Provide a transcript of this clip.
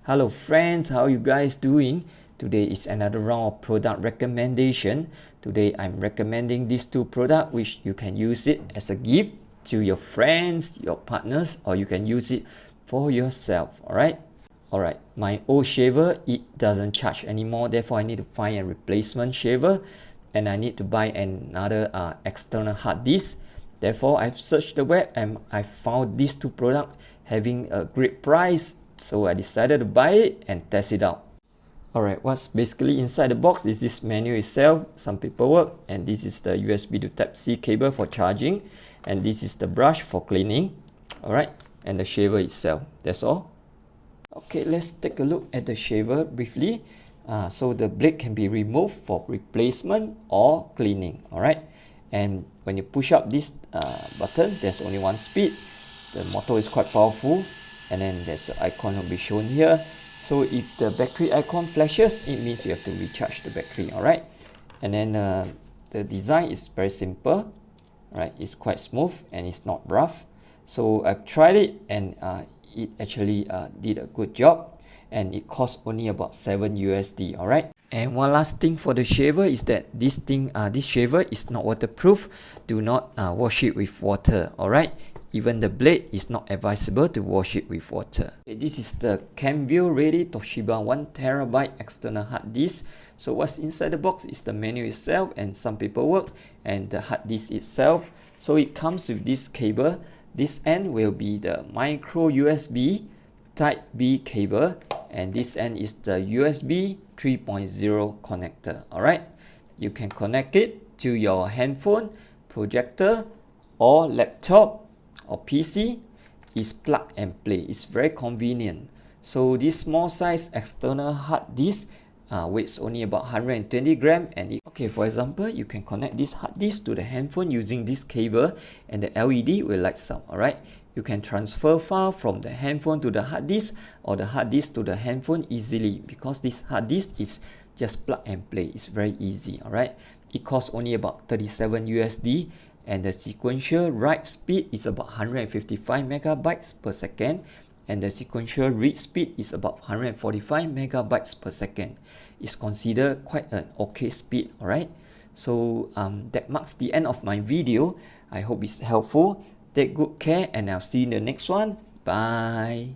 Hello friends, how you guys doing? Today is another round of product recommendation. Today I'm recommending these two products which you can use it as a gift to your friends, your partners, or you can use it for yourself. Alright, my old shaver, it doesn't charge anymore, therefore I need to find a replacement shaver and I need to buy another external hard disk. Therefore I've searched the web and I found these two products having a great price. So I decided to buy it and test it out. Alright, what's basically inside the box is this menu itself, some paperwork, and this is the USB to Type-C cable for charging, and this is the brush for cleaning. Alright, and the shaver itself. That's all. Okay, let's take a look at the shaver briefly. So the blade can be removed for replacement or cleaning. Alright, and when you push up this button, there's only one speed. The motor is quite powerful. And then there's an icon will be shown here. So if the battery icon flashes, it means you have to recharge the battery. Alright, and then the design is very simple, right? It's quite smooth and it's not rough. So I've tried it and it actually did a good job, and it cost only about 7 USD. Alright, and one last thing for the shaver is that this shaver is not waterproof. Do not wash it with water. Alright, even the blade is not advisable to wash it with water. Okay, this is the Camview ready Toshiba 1TB external hard disk. So what's inside the box is the menu itself and some paperwork and the hard disk itself. So it comes with this cable. This end will be the micro USB Type B cable, and this end is the USB 3.0 connector. Alright, you can connect it to your handphone, projector, or laptop or PC. Is plug and play. It's very convenient. So this small size external hard disk weighs only about 120 grams, and for example, you can connect this hard disk to the handphone using this cable and the LED will light up. Alright, you can transfer file from the handphone to the hard disk or the hard disk to the handphone easily, because this hard disk is just plug and play. It's very easy. Alright, it costs only about 37 USD, and the sequential write speed is about 155 megabytes per second, and the sequential read speed is about 145 megabytes per second. It's considered quite an okay speed. Alright, so that marks the end of my video. I hope it's helpful. Take good care and I'll see you in the next one. Bye.